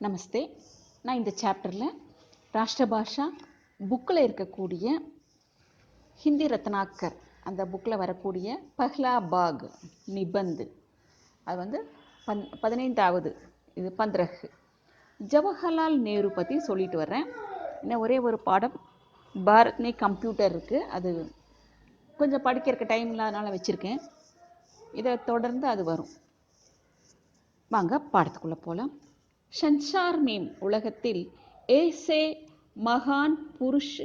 நமஸ்தே. நான் இந்த சாப்டரில் ராஷ்டிரபாஷா புக்கில் இருக்கக்கூடிய ஹிந்தி ரத்னாக்கர் அந்த புக்கில் வரக்கூடிய பஹ்லா பாக் நிபந்து அது 15வது இது 15 ஜவஹர்லால் நேரு பற்றி சொல்லிட்டு வர்றேன். இன்னும் ஒரே ஒரு பாடம் பாரத்னே கம்ப்யூட்டர் இருக்குது, அது கொஞ்சம் படிக்கிறதுக்கு டைம் இல்லாதனால வச்சுருக்கேன். இதை தொடர்ந்து அது வரும். வாங்க பாடத்துக்குள்ளே போகலாம். संसार में உலகத்தில் ऐसे மகான் புருஷ்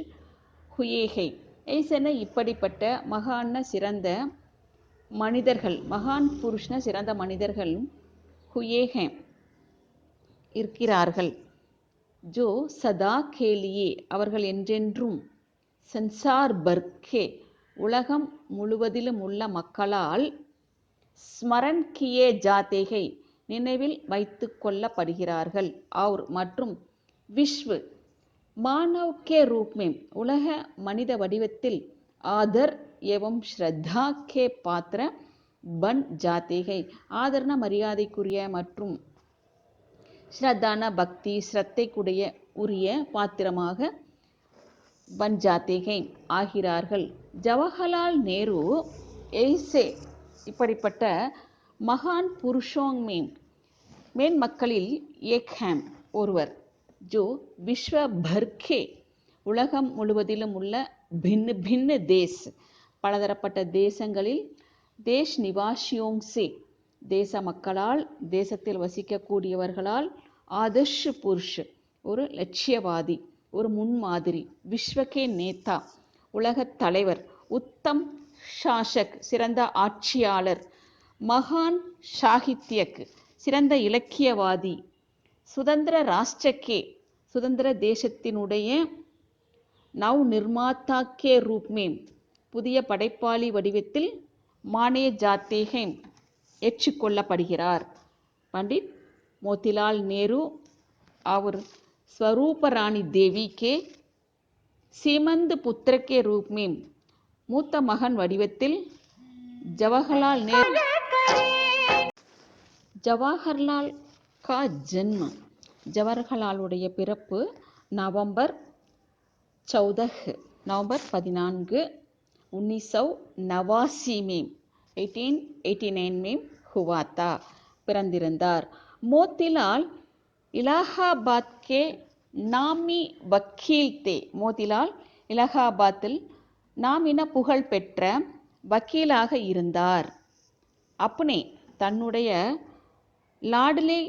हुए हैं. ऐसेன இப்படிப்பட்ட மகான சிறந்த மனிதர்கள், மகான் புருஷ்ன சிறந்த மனிதர்கள் हुए हैं இருக்கிறார்கள். जो सदा के लिए அவர்கள் என்றென்றும், संसार भर के உலகம் முழுவதிலும் உள்ள மக்களால், स्मरण किए जाते हैं நினைவில் வைத்து கொள்ளப்படுகிறார்கள். और மற்றும் विश्व मानव के रूप में உலக மனித வடிவத்தில், आदर एवं श्रद्धा के पात्र बन जाते हैं ஆதரண மரியாதைக்குரிய மற்றும் ஸ்ரத்தான பக்தி ஸ்ரத்தைக்குடைய உரிய பாத்திரமாக பன் ஜாத்தே ஹை ஆகிறார்கள். ஜவஹர்லால் நேரு ऐसे இப்படிப்பட்ட மகான் புருஷோங் மேன் மக்களில் ஏக் ஹேம் ஒருவர், ஜோ விஸ்வ பர்கே உலகம் முழுவதிலும் உள்ள, பின்னு பின்னு தேஸ் பலதரப்பட்ட தேசங்களில், தேஷ் நிவாசியோங் சே தேச மக்களால், தேசத்தில் வசிக்கக்கூடியவர்களால், ஆதர்ஷ் புருஷ் ஒரு லட்சியவாதி, ஒரு முன்மாதிரி, விஸ்வகே நேதா உலகத் தலைவர், உத்தம் ஷாசக் சிறந்த ஆட்சியாளர், மகான் சாகித்யக் சிறந்த இலக்கியவாதி, சுதந்திர ராஷ்டிரக்கே சுதந்திர தேசத்தினுடைய, நவ் நிர்மாத்தாக்கே ரூப்மே புதிய படைப்பாளி வடிவத்தில், மானே ஜாத்தே ஹை ஏற்றுக்கொள்ளப்படுகிறார். பண்டிட் மோதிலால் நேரு और स्वरूप रानी देवी के सीमंद पुत्र के रूप में மூத்த மகன் வடிவத்தில், ஜவஹர்லால் நேரு ஜவஹர்லால் கா ஜன்ம ஜவஹர்லாலுடைய பிறப்பு நவம்பர் 14 1989 में 1889 में हुआ था பிறந்திருந்தார். மோதிலால் இலாஹாபாத் கே நாமி வக்கீல் தே மோதிலால் இலாஹாபாத்தில் நாமின புகழ் பெற்ற வக்கீலாக இருந்தார். அப்னே தன்னுடைய லாடலே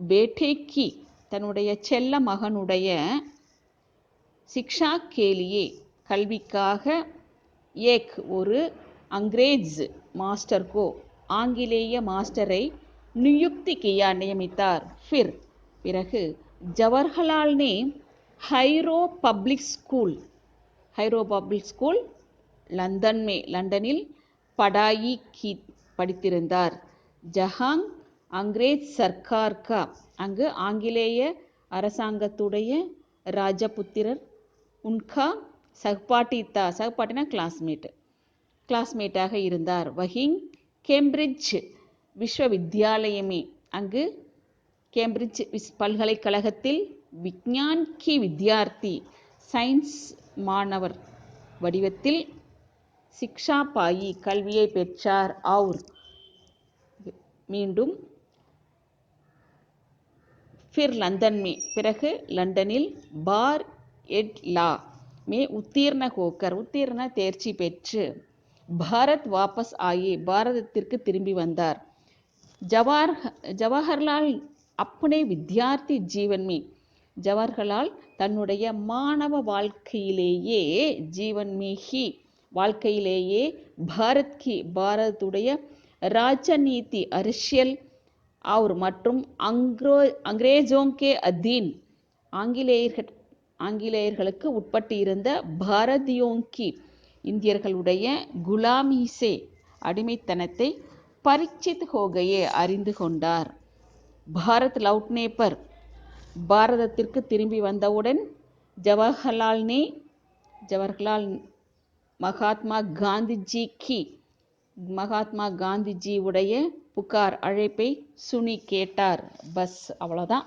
பேட்டேக்கி தன்னுடைய செல்ல மகனுடைய, சிக்ஷா கேலியே கல்விக்காக, ஏக் ஒரு அங்கிரேஜ் மாஸ்டர் கோ ஆங்கிலேய மாஸ்டரை நியுக்தி கியா நியமித்தார். ஃபிர் பிறகு ஜவஹர்லால் நே ஹைரோ பப்ளிக் ஸ்கூல் லண்டனில் படாயி கி படித்திருந்தார். ஜஹாங் அங்கிரேஜ் சர்க்கார் கா அங்கு ஆங்கிலேய அரசாங்கத்துடைய ராஜபுத்திரர், உன்கா சகபாட்டினா கிளாஸ்மேட்டாக இருந்தார். வஹிங் கேம்பிரிட்ஜ் விஸ்வவித்யாலயமே அங்கு கேம்பிரிட்ஜ் பல்கலைக்கழகத்தில், விஞ்ஞான் கி வித்யார்த்தி சயின்ஸ் மாணவர் வடிவத்தில், சிக்ஷா பாயி கல்வியை பெற்றார். और மீண்டும் फिर लंदन में பிறகு லண்டனில், பார் எட் லா மே உத்தீர்ண ஹோக்கர் உத்தீர்ண தேர்ச்சி பெற்று, பாரத் வாபஸ் ஆயே பாரதத்திற்கு திரும்பி வந்தார். ஜவஹர்லால் அப்னே வித்யார்த்தி ஜீவன் மே ஜவஹர்லால் தன்னுடைய மாணவ வாழ்க்கையிலேயே, ஜீவன் மே ஹி வாழ்க்கையிலேயே, பாரத்துடைய ராஜநீதி அரசியல், और மற்றும் அங்கிரேஜோங்கே அதீன் ஆங்கிலேயர்களுக்கு உட்பட்டு இருந்த, பாரதியோங்கி இந்தியர்களுடைய, குலாமி சே அடிமைத்தனத்தை, பரிச்சித் ஹோகையே அறிந்து கொண்டார். பாரத் லௌட்னே பர் பாரதத்திற்கு திரும்பி வந்தவுடன், ஜவஹர்லால் மகாத்மா காந்திஜி உடைய புகார் அழைப்பை சுனி கேட்டார். பஸ் அவ்வளோதான்.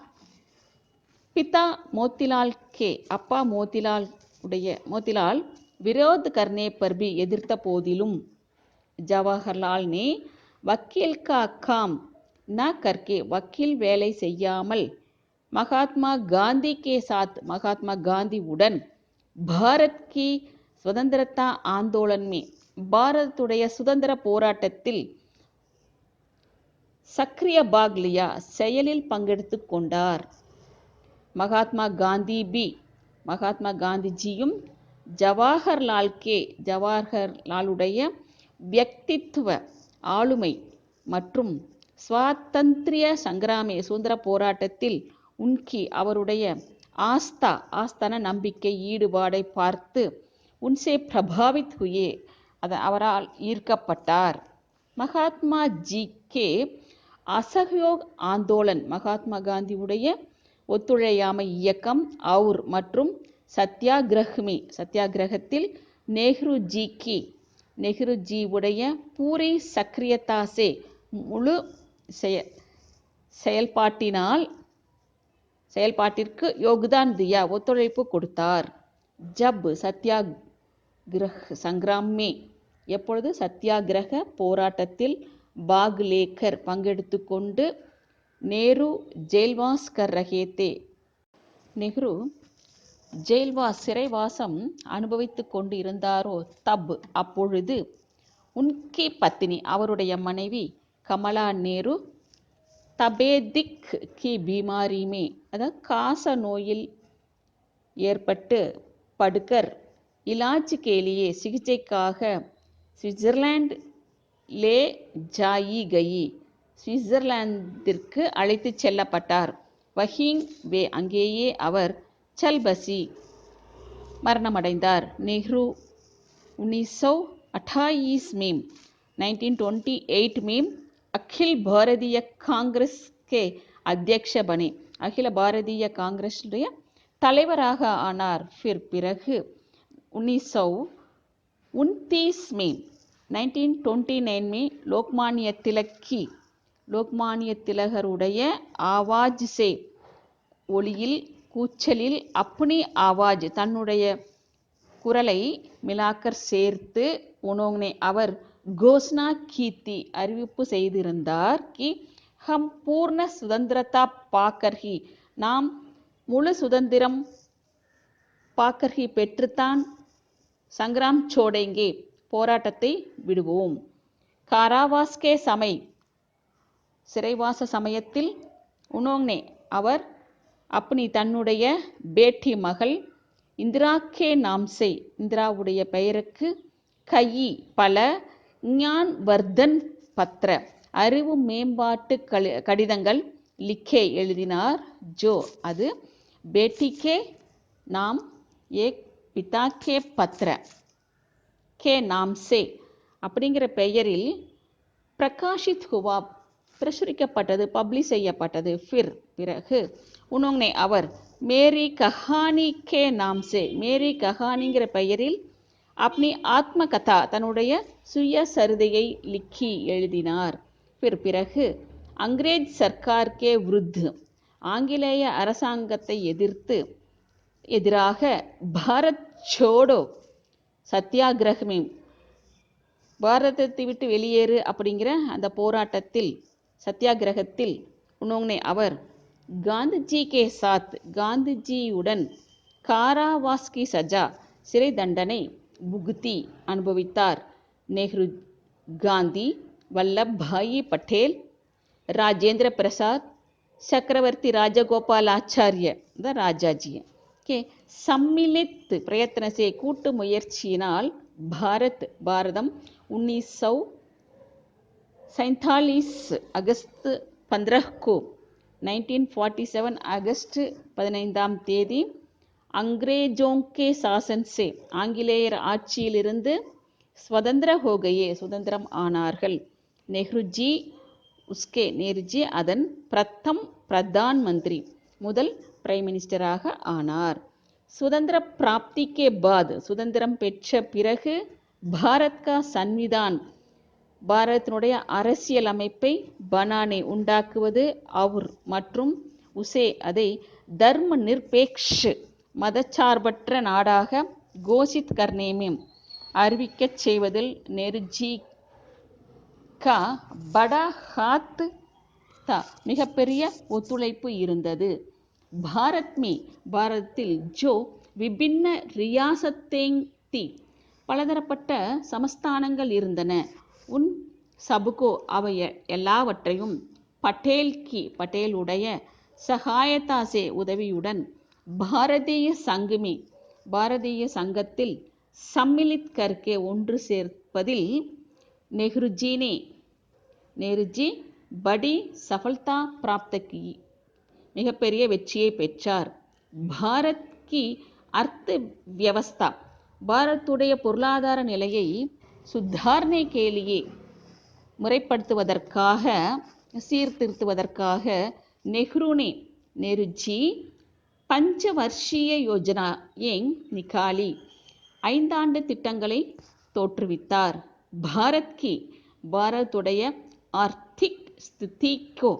पिता मोतीलाल के அப்பா मोतीलाल विरोध करने पर भी எதிர்த்த போதிலும் ஜவஹர்லால் ने वकील का काम न करके वकील வேலை செய்யாமல் महात्मा गांधी के साथ महात्मा गांधी उடன் भारत की स्वतंत्रता आंदोलन में பாரதத்துடைய சுதந்திர போராட்டத்தில் सक्रिय भाग लिया செயலில் பங்கெடுத்துக் கொண்டார். மகாத்மா காந்திஜியும் ஜவஹர்லாலுடைய व्यक्तित्व ஆளுமை மற்றும் स्वातंत्र्य संग्रामे சுதந்திர போராட்டத்தில் அவருடைய ஆஸ்தான நம்பிக்கை ஈடுபாடை பார்த்து उनसे प्रभावित हुए அவரால் ஈர்க்கப்பட்டார். மகாத்மா ஜி கே அசஹயோக் ஆந்தோலன் மகாத்மா காந்தியுடைய ஒத்துழையாமை இயக்கம் மற்றும் சத்தியாகிரகத்தில் நேருஜியுடைய பூரி சக்ரியதாசே முழு செயல்பாட்டிற்கு யோகதான் தியா ஒத்துழைப்பு கொடுத்தார். ஜப் சத்தியாகிரக சங்கிராமே எப்பொழுது சத்தியாகிரக போராட்டத்தில் பாக் லேக்கர் பங்கெடுத்து கொண்டு நேரு ஜெயில்வாஸ் கர் ரஹே தே நெஹ்ரு சிறைவாசம் அனுபவித்து கொண்டு இருந்தாரோ அப்பொழுது உன்கி பத்னி அவருடைய மனைவி கமலா நேரு தபேதிக் கி பீமாரிமே அதாவது காச நோயில் ஏற்பட்டு படுக்கர் இலாஜ் கேலியே சிகிச்சைக்காக சுவிட்சர்லாந்து லே ஜாயி கயி சுவிட்சர்லாந்திற்கு அழைத்து செல்லப்பட்டார். வஹீங் வே அங்கேயே அவர் சல்பசி மரணமடைந்தார். நெஹ்ரு 1928 में 1928 में अखिल भारतीय कांग्रेस के अध्यक्ष बने அகில பாரதிய காங்கிரஸுடைய தலைவராக ஆனார். பிறகு 1929 में 1929 में லோக்மானிய திலகருடைய ஆவாஜ் சே ஒளியில் கூச்சலில் அப்னி ஆவாஜ் தன்னுடைய குரலை மிலாக்கர் சேர்த்து உனோங்னே அவர் கோஷ்னா கீத்தி அறிவிப்பு செய்திருந்தார் கி ஹம் பூர்ண சுதந்திரதா பாக்கர்ஹி நாம் முழு சுதந்திரம் பாக்கர்ஹி பெற்றுத்தான் சங்கிராம் சோடேங்கே போராட்டத்தை விடுவோம். காராவாஸ்கே சிறைவாச சமயத்தில் உனோங்னே அவர் அப்னி தன்னுடைய பேட்டி மகள் இந்திரா கே நாம்சே இந்திராவுடைய பெயருக்கு பல ஞான் வர்தன் பத்ர அறிவு மேம்பாட்டு கடிதங்கள் லிக்கே எழுதினார். அது பேட்டிக்கே நாம் ஏக் பிதா கே பத்ர கே நாம்சே அப்படிங்கிற பெயரில் பிரகாஷித் ஹுவா பிரசுரிக்கப்பட்டது, பப்ளிஷ் செய்யப்பட்டது. பிறகு உனோங்னே அவர் மேரி கஹானி கே நாம்சே மேரி கஹானிங்கிற பெயரில் அப்னி ஆத்ம கதா தன்னுடைய சுயசரிதையை லிக்கி எழுதினார். பிறகு அங்கிரேஜ் சர்க்கார் கே விருத் ஆங்கிலேய அரசாங்கத்தை எதிராக பாரத் சோடோ சத்தியாகிரகமே பாரதத்தை விட்டு வெளியேறு அப்படிங்கிற அந்த போராட்டத்தில் சத்தியாகிரகத்தில் உனோங்னே அவர் காந்திஜி கே சாத் காந்திஜியுடன் காராவாஸ்கி சஜா சிறை தண்டனை புகுத்தி அனுபவித்தார். நேரு காந்தி வல்லபாயி பட்டேல் ராஜேந்திர பிரசாத் சக்கரவர்த்தி ராஜகோபாலாச்சாரிய ராஜாஜி கே சம்மிலித் பிரயத்ன சே கூட்டு முயற்சியினால் பாரதம் 1947 अगस्त 15 को 1947 अगस्त 15ஆம் தேதி अंग्रेजों के शासन से ஆங்கிலேயர் ஆட்சியிலிருந்து स्वतंत्र हो गए சுதந்திரம் ஆனார்கள். நேருஜி அதன் பிரதான் மந்திரி முதல் பிரைம் மினிஸ்டராக ஆனார். சுதந்திர பிராப்திக்கே பாத் சுதந்திரம் பெற்ற பிறகு பாரத் கா சன்விதான் பாரதத்தினுடைய அரசியல் அமைப்பை பனானே உண்டாக்குவது மற்றும் உசே அதை தர்ம நிர்பேக்ஷ் மதச்சார்பற்ற நாடாக கோஷித் கர்னேமே அறிவிக்கச் செய்வதில் நேருஜி கா படா ஹாத் தா மிகப்பெரிய ஒத்துழைப்பு இருந்தது. பாரத் மே பாரதத்தில் ஜோ விபின்ன ரியாசத்தேங் தி பலதரப்பட்ட சமஸ்தானங்கள் இருந்தன. உன் சபுகோ அவை எல்லாவற்றையும் பட்டேல் கி பட்டேலுடைய சகாயதா சே உதவியுடன் பாரதிய சங்கமே பாரதிய சங்கத்தில் சம்மிலித் கர்க்கே ஒன்று சேர்ப்பதில் நேருஜி படி சஃபல்தா பிராப்த கி மிகப்பெரிய வெற்றியை பெற்றார். பாரத் கி அர்த்த வியவஸ்தா பாரத்துடைய பொருளாதார நிலையை சுத்தார்னே கேலியே முறைப்படுத்துவதற்காக சீர்திருத்துவதற்காக நேருஜி பஞ்சவர்ஷீய யோஜனா ஏங் நிகாலி 5 ஆண்டு திட்டங்களை தோற்றுவித்தார். பாரத் கி பாரத்துடைய ஆர்த்திக் ஸ்திதிக்கோ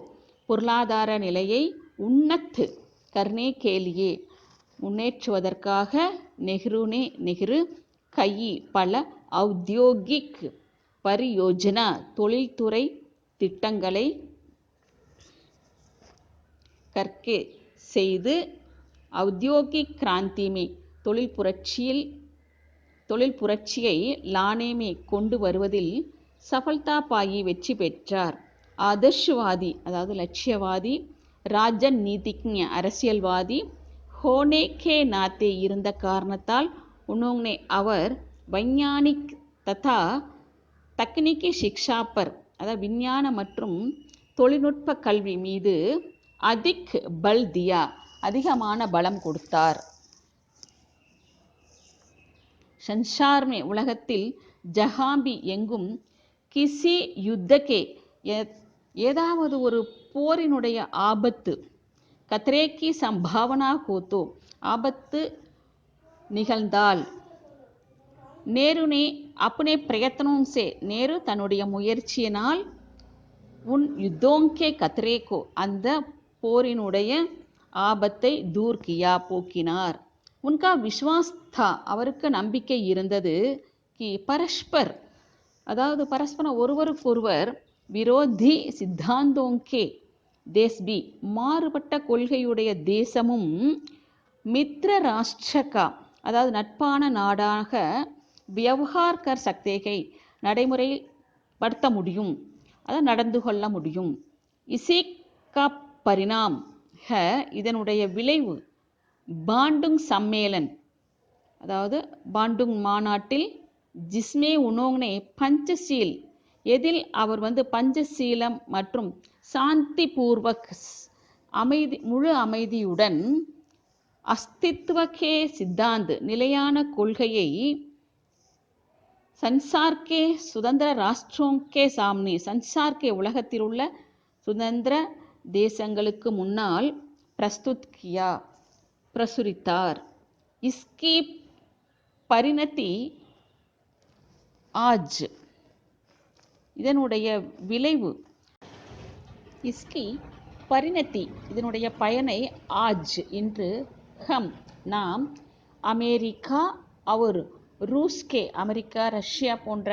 பொருளாதார நிலையை உன்னத் கர்னே கேலியே முன்னேற்றுவதற்காக நெஹ்ரு கயி பல ஔத்யோகிக் பரியோஜனா தொழில்துறை திட்டங்களை கர்க்கே செய்து ஔத்யோகிக் கிராந்தி மே தொழில் புரட்சியை லானேமே கொண்டு வருவதில் சஃபல்தா பாயி வெற்றி பெற்றார். ஆதர்ஷ்வாதி அதாவது லட்சியவாதி, ராஜநீதிக்ஞ அரசியல்வாதி ஹோனே கே நாத்தே இருந்த காரணத்தால் உன்னோங்னே அவர் வைஞானிக் ததா தக்னிகி சிக்ஷா பர் அதாவது விஞ்ஞான மற்றும் தொழில்நுட்ப கல்வி மீது அதிக் பல் தியா அதிகமான பலம் கொடுத்தார். சன்சார்மே உலகத்தில் ஜஹாம்பி எங்கும் கிசி யுத்தகே ஏதாவது ஒரு போரினுடைய ஆபத்து கத்ரேக்கி சம்பாவனா ஹோத்தோ ஆபத்து நிகழ்ந்தால் நேருனே அப்னே பிரயத்னோं से நேரு தன்னுடைய முயற்சியினால் உன் யுத்தோங்கே கத்ரேக்கோ அந்த போரினுடைய ஆபத்தை தூர் கியா போக்கினார். உன்கா விஸ்வாஸ் தா அவருக்கு நம்பிக்கை இருந்தது. கி பரஸ்பர் அதாவது பரஸ்பரம் ஒருவருக்கொருவர் விரோதி சித்தாந்தோங்கே தேஸ்பி மாறுபட்ட கொள்கையுடைய தேசமும் மித்ர ராஷ்டிரகா அதாவது நட்பான நாடாக வியவஹார் கர் சக்தேகை நடைமுறைப்படுத்த முடியும் அதாவது நடந்து கொள்ள முடியும். இசி கா பரிணாம் ஹ இதனுடைய விளைவு பாண்டுங் சம்மேளன் அதாவது பாண்டுங் மாநாட்டில் ஜிஸ்மே உனோங்னே பஞ்சசீல் எதில் அவர் பஞ்சசீலம் மற்றும் சாந்தி பூர்வக் அமைதி முழு அமைதியுடன் அஸ்தித்வகே சித்தாந்த் நிலையான கொள்கையை சன்சார்கே சுதந்திர ராஷ்டிரோங்கே சாம்னி சன்சார்கே உலகத்தில் உள்ள சுதந்திர தேசங்களுக்கு முன்னால் பிரஸ்துத் கியா பிரசுரித்தார். இஸ்கி பரிணதி ஆஜ் இதனுடைய விளைவு இஸ்கி பரிணதி இதனுடைய பயனை ஆஜ் இன்று ஹம் நாம் அமெரிக்கா और रूस के अमेरिका रशिया போன்ற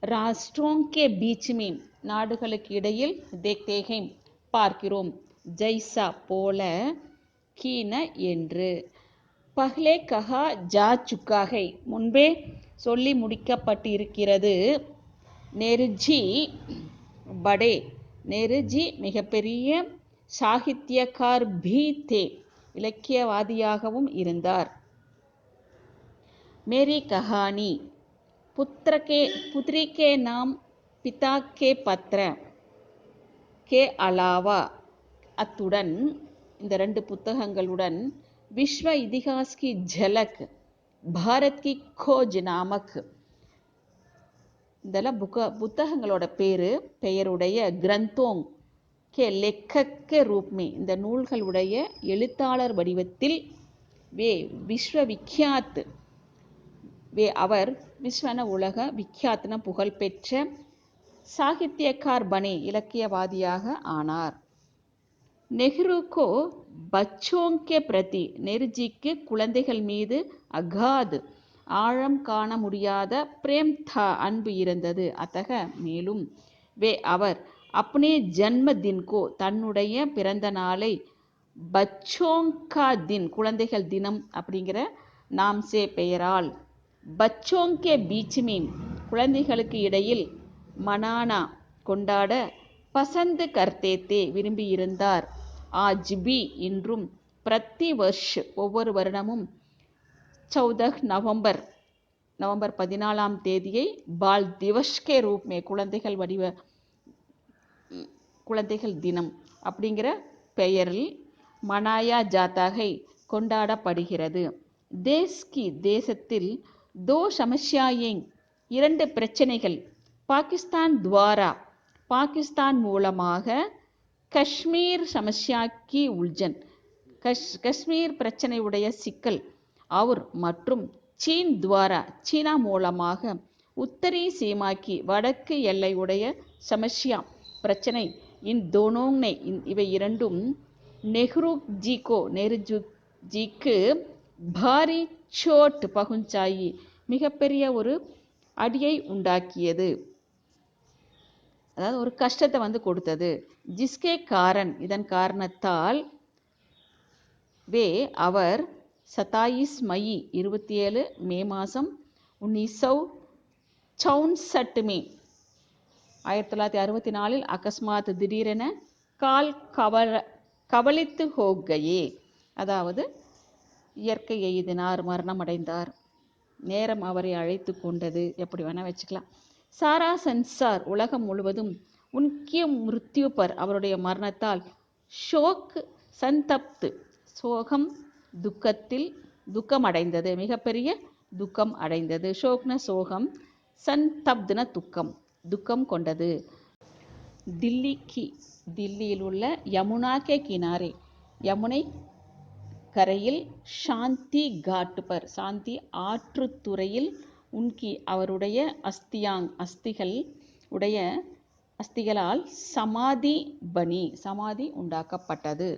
ராஷ்டிரோं के बीच में நாடுகளுக்கு இடையில் देखते हैं பார்க்கிறோம் ஜைசா போல கீன என்று பஹ்லே கஹா ஜா சுக்கா है முன்பே சொல்லி முடிக்கப்பட்டிருக்கிறது. நேருஜி படே நேருஜி மிகப்பெரிய சாகித்யக்கார் भी थे இலக்கியவாதியாகவும் இருந்தார். मेरी कहानी पुत्री के नाम पिता के पत्र के अलावा அத்துடன் இந்த 2 புத்தகங்களுடன் விஸ்வ இதிகாஸ் கி ஜலக் பாரத் கி खोज நாமக் இதெல்லாம் புத்தகங்களோட பெயருடைய கிரந்தோங் கே லேखक के रूप में இந்த நூல்களுடைய எழுத்தாளர் வடிவத்தில் வே விஸ்வ விக்யாத் வே அவர் விஸ்வன உலக விக்யாத்ன புகழ்பெற்ற சாகித்யக்கார் பனே இலக்கியவாதியாக ஆனார். नेहरू को बच्चों के प्रति नेருஜிக்கு குழந்தைகள் மீது அகாத் ஆழம் காண முடியாத பிரேம் தா அன்பு இருந்தது. அத்தக மேலும் வே அவர் அப்னே ஜன்ம தின் கோ தன்னுடைய பிறந்த நாளை பச்சோங் கா தின் குழந்தைகள் தினம் அப்படிங்கிற நாம் சே பெயரால் பச்சோங் கே பீச் மீன் குழந்தைகளுக்கு இடையில் மனானா கொண்டாட பசந்து கர்த்தே தே விரும்பியிருந்தார். ஆஜ் பி இன்றும் பிரதி வர்ஷ் ஒவ்வொரு வருடமும் 14 நவம்பர் 14ஆம் தேதியை பால் திவஸ் கே ரூப் மே குழந்தைகள் தினம் அப்படிங்கிற பெயரில் மனாயா ஜாத்தாகை கொண்டாடப்படுகிறது. தேசத்தில் தோ சமஸ்யாயேங் இரண்டு பிரச்சனைகள் பாகிஸ்தான் மூலமாக காஷ்மீர் சமஸ்யா கி உல்ஜன் காஷ்மீர் பிரச்சனையுடைய சிக்கல் और மற்றும் சீன் துவாரா சீனா மூலமாக உத்தரி சீமா கி வடக்கு எல்லையுடைய சமஸ்யா பிரச்சனை இன் தோனோங் இவை இரண்டும் நேருஜிக்கு பாரி சோட் பகுஞ்சாயி மிகப்பெரிய ஒரு அடியை உண்டாக்கியது. அதாவது ஒரு கஷ்டத்தை கொடுத்தது. ஜிஸ்கே காரன் இதன் காரணத்தால் வே அவர் 27 மई 27 மே மாதம் 1964 में 1964 அகஸ்மாத் திடீரென கால் கவலித்து ஹோகையே அதாவது இயற்கை எய்தினார் மரணம் அடைந்தார். நேரம் அவரை அழைத்து கொண்டது எப்படி வேணால் வச்சுக்கலாம். சாரா சன்சார் உலகம் முழுவதும் உன்கிய மிருத்யு பர் அவருடைய மரணத்தால் ஷோக் சந்தப்த் சோகம் துக்கம் அடைந்தது மிகப்பெரிய துக்கம் அடைந்தது. ஷோக்ன சோகம் சந்தப்த்ன துக்கம் கொண்டது. தில்லியில் உள்ள யமுனா கே கினாரே யமுனை கரையில் சாந்தி காட் பர் சாந்தி ஆற்றுத்துறையில் உன்கி அவருடைய அஸ்திகளால் சமாதி உண்டாக்கப்பட்டது.